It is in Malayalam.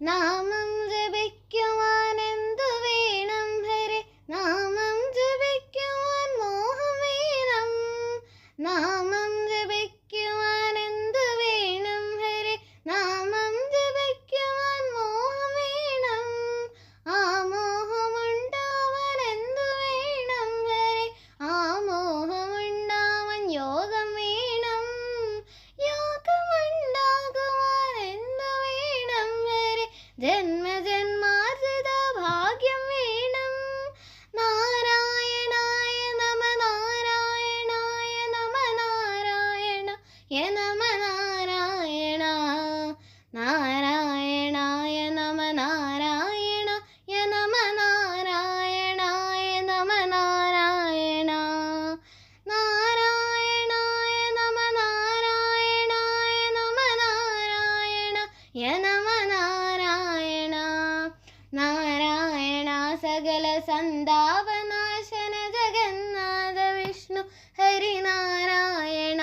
നാമം ജപിക്കുവാൻ എന്തു വേണം ഹരേ, നാമം ജപിക്കുവാൻ മോഹം വേണം. നാമം ജപിക്കുവാൻ എന്തു വേണം ഹരേ, നാമം ജപിക്കുവാൻ മോഹം വേണം. ആ മോഹമുണ്ടാവാൻ എന്തു വേണം ഹരേ, ആ മോഹമുണ്ടാവാൻ യോഗം വേണം. യോഗമുണ്ടാകുവാൻ എന്തു വേണം ഹരേ, ജന്മജന്മാർജിത ഭാഗ്യം വേണം. നാരായണായ നമ നാരായണായ നമ നാരായണായ നമ നാരായണ. നാരായണായ നമ നാരായണായ നമ നാരായണായ നമ നാരായണ. നാരായണായ നമ നാരായണായ നമ നാരായണായ നമ നാരായണ. നാരായണ സകല സന്താപനാശന ജഗന്നാഥ വിഷ്ണു ഹരിനാരായണ.